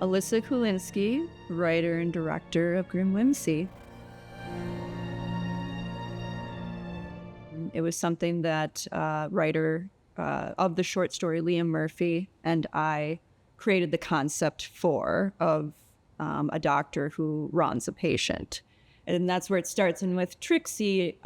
Alissa Kulinski, writer and director of Grim Whimsy. It was something that writer of the short story Liam Murphy and I created the concept for, of a doctor who runs a patient. And that's where it starts. And with Trixie,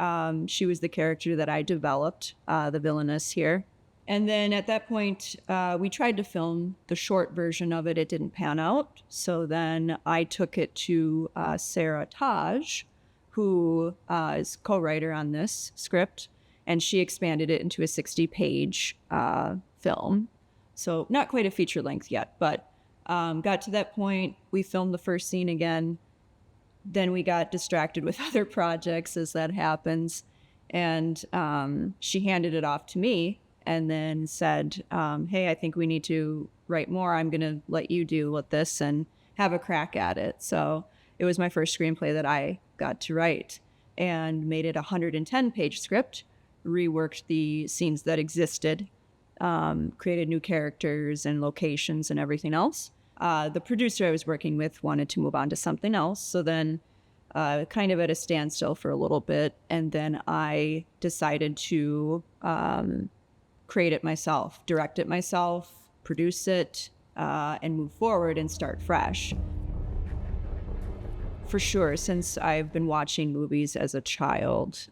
she was the character that I developed, the villainess here. And then at that point, we tried to film the short version of it. It didn't pan out. So then I took it to Sarah Taj, who is co-writer on this script, and she expanded it into a 60-page film. So not quite a feature length yet, but got to that point. We filmed the first scene again. Then we got distracted with other projects, as that happens. And she handed it off to me and then said, hey, I think we need to write more. I'm going to let you do with this and have a crack at it. So it was my first screenplay that I got to write and made it a 110-page script, reworked the scenes that existed, created new characters and locations and everything else. The producer I was working with wanted to move on to something else. So then kind of at a standstill for a little bit. And then I decided to create it myself, direct it myself, produce it, and move forward and start fresh. For sure, since I've been watching movies as a child,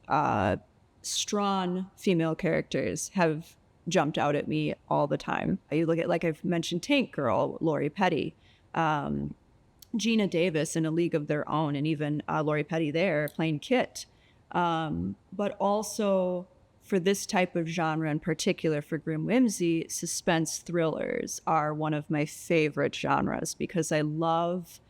strong female characters have jumped out at me all the time. You look at, like I've mentioned, Tank Girl, Lori Petty, Gina Davis in A League of Their Own, and even Lori Petty there playing Kit. But also for this type of genre in particular, for Grim Whimsy, suspense thrillers are one of my favorite genres because I love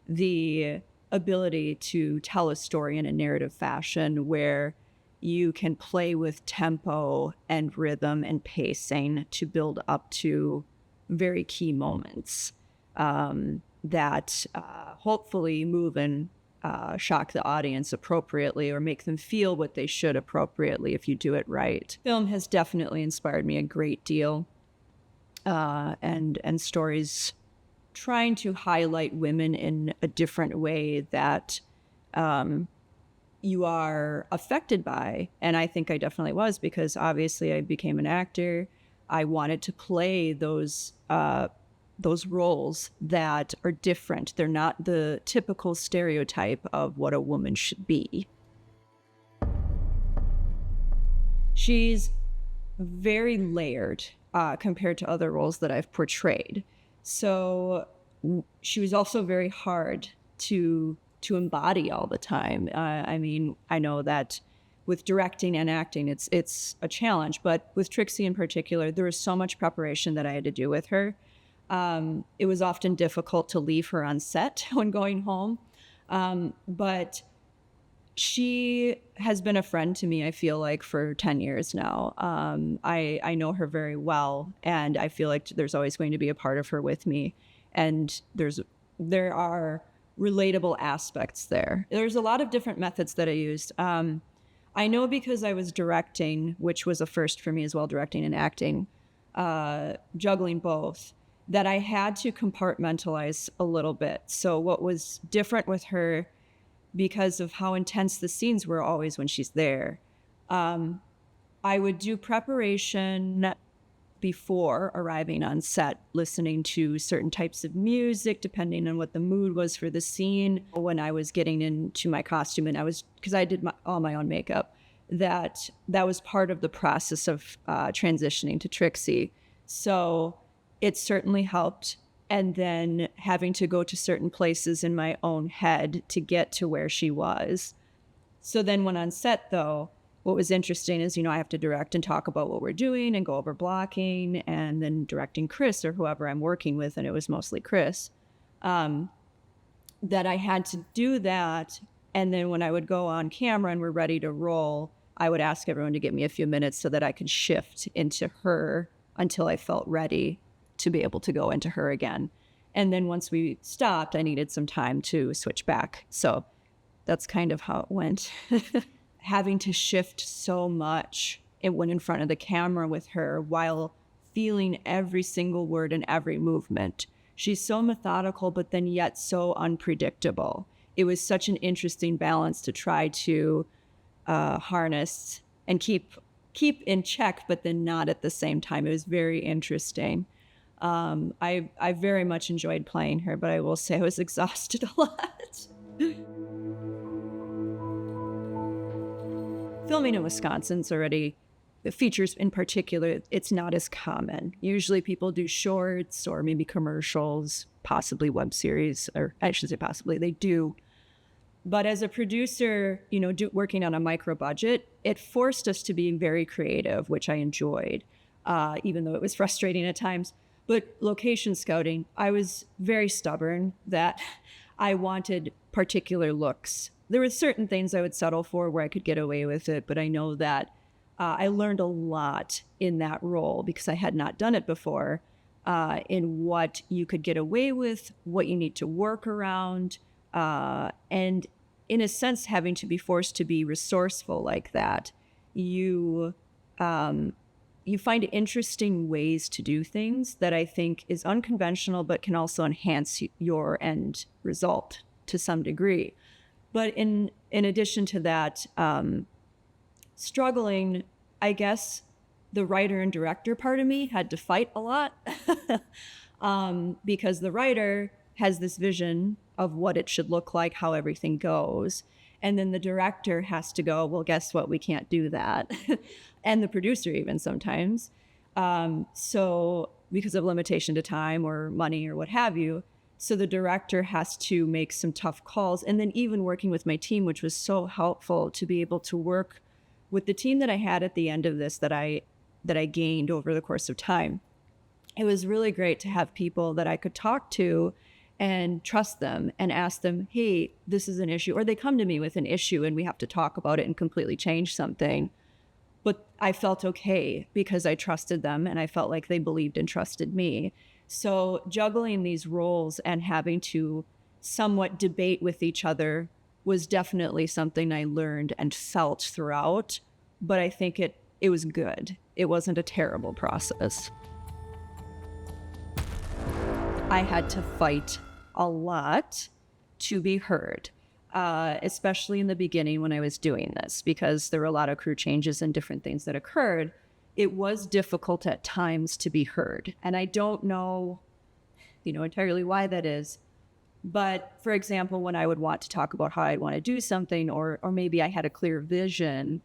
the ability to tell a story in a narrative fashion where you can play with tempo and rhythm and pacing to build up to very key moments that hopefully move and shock the audience appropriately or make them feel what they should appropriately if you do it right. Film has definitely inspired me a great deal, and stories trying to highlight women in a different way that you are affected by. And I think I definitely was, because obviously I became an actor. I wanted to play those roles that are different. They're not the typical stereotype of what a woman should be. She's very layered compared to other roles that I've portrayed. So she was also very hard to embody all the time. I mean, I know that with directing and acting, it's a challenge, but with Trixie in particular, there was so much preparation that I had to do with her. It was often difficult to leave her on set when going home. But she has been a friend to me, I feel like, for 10 years now. I know her very well, and I feel like there's always going to be a part of her with me. And there are relatable aspects there. There's a lot of different methods that I used. I know because I was directing, which was a first for me as well, directing and acting, juggling both, that I had to compartmentalize a little bit. So what was different with her, because of how intense the scenes were always when she's there, I would do preparation before arriving on set, listening to certain types of music, depending on what the mood was for the scene. When I was getting into my costume, and because I did all my own makeup, that was part of the process of transitioning to Trixie. So it certainly helped. And then having to go to certain places in my own head to get to where she was. So then when on set, though, what was interesting is, I have to direct and talk about what we're doing and go over blocking, and then directing Chris or whoever I'm working with, and it was mostly Chris, that I had to do that. And then when I would go on camera and we're ready to roll, I would ask everyone to give me a few minutes so that I could shift into her until I felt ready to be able to go into her again. And then once we stopped, I needed some time to switch back. So that's kind of how it went. Having to shift so much when in front of the camera with her while feeling every single word and every movement. She's so methodical, but then yet so unpredictable. It was such an interesting balance to try to harness and keep in check, but then not at the same time. It was very interesting. I very much enjoyed playing her, but I will say I was exhausted a lot. Filming in Wisconsin's already, the features in particular, it's not as common. Usually people do shorts or maybe commercials, possibly web series, or I should say possibly, they do. But as a producer, working on a micro budget, it forced us to be very creative, which I enjoyed, even though it was frustrating at times. But location scouting, I was very stubborn that I wanted particular looks. There were certain things I would settle for where I could get away with it, but I know that I learned a lot in that role because I had not done it before, in what you could get away with, what you need to work around, and in a sense, having to be forced to be resourceful like that, you find interesting ways to do things that I think is unconventional, but can also enhance your end result to some degree. But in addition to that, struggling, I guess the writer and director part of me had to fight a lot because the writer has this vision of what it should look like, how everything goes. And then the director has to go, well, guess what? We can't do that. And the producer even sometimes. So because of limitation to time or money or what have you. So the director has to make some tough calls. And then even working with my team, which was so helpful to be able to work with the team that I had at the end of this that I gained over the course of time. It was really great to have people that I could talk to and trust them and ask them, hey, this is an issue. Or they come to me with an issue and we have to talk about it and completely change something. But I felt okay because I trusted them and I felt like they believed and trusted me. So juggling these roles and having to somewhat debate with each other was definitely something I learned and felt throughout. But I think it was good. It wasn't a terrible process. I had to fight a lot to be heard, especially in the beginning when I was doing this, because there were a lot of crew changes and different things that occurred. It was difficult at times to be heard. And I don't know, entirely why that is. But for example, when I would want to talk about how I'd want to do something, or maybe I had a clear vision,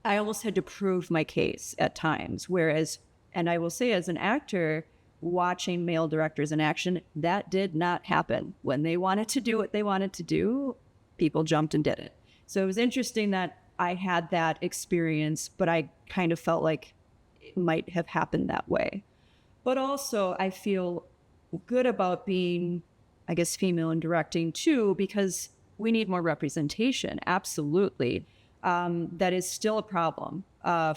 I almost had to prove my case at times. Whereas, and I will say as an actor, watching male directors in action, that did not happen. When they wanted to do what they wanted to do, people jumped and did it. So it was interesting that I had that experience, but I kind of felt like it might have happened that way. But also I feel good about being, I guess, female in directing too, because we need more representation. Absolutely. That is still a problem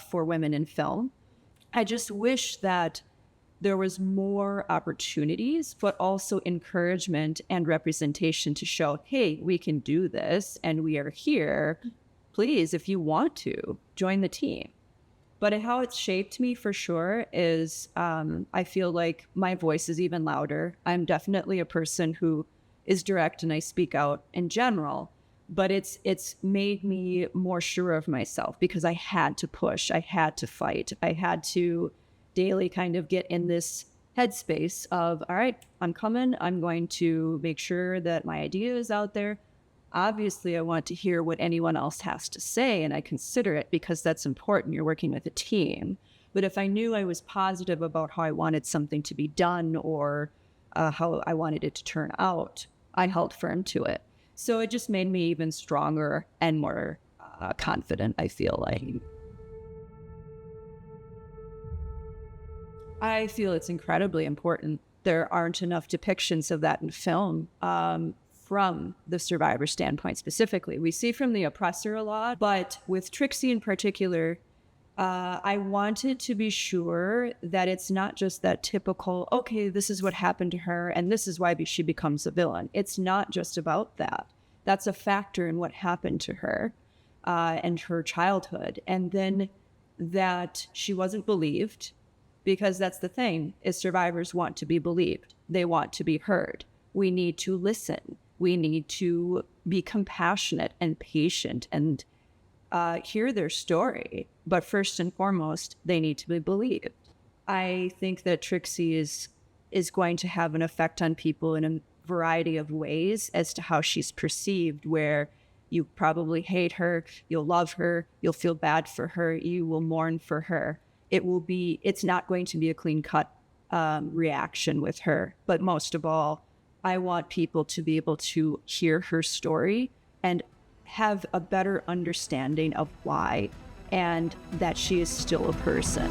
for women in film. I just wish that there was more opportunities, but also encouragement and representation to show, hey, we can do this and we are here. Please, if you want to, join the team. But how it's shaped me for sure is I feel like my voice is even louder. I'm definitely a person who is direct and I speak out in general, but it's made me more sure of myself because I had to push, I had to fight, I had to daily kind of get in this headspace of, all right, I'm coming. I'm going to make sure that my idea is out there. Obviously, I want to hear what anyone else has to say, and I consider it because that's important. You're working with a team. But if I knew I was positive about how I wanted something to be done or how I wanted it to turn out, I held firm to it. So it just made me even stronger and more confident, I feel like. I feel it's incredibly important. There aren't enough depictions of that in film from the survivor standpoint specifically. We see from the oppressor a lot, but with Trixie in particular, I wanted to be sure that it's not just that typical, okay, this is what happened to her and this is why she becomes a villain. It's not just about that. That's a factor in what happened to her and her childhood. And then that she wasn't believed, because that's the thing, is survivors want to be believed. they want to be heard. We need to listen. We need to be compassionate and patient and hear their story. But first and foremost, they need to be believed. I think that Trixie is going to have an effect on people in a variety of ways as to how she's perceived, where you probably hate her, you'll love her, you'll feel bad for her, you will mourn for her. It's not going to be a clean cut reaction with her. But most of all, I want people to be able to hear her story and have a better understanding of why, and that she is still a person.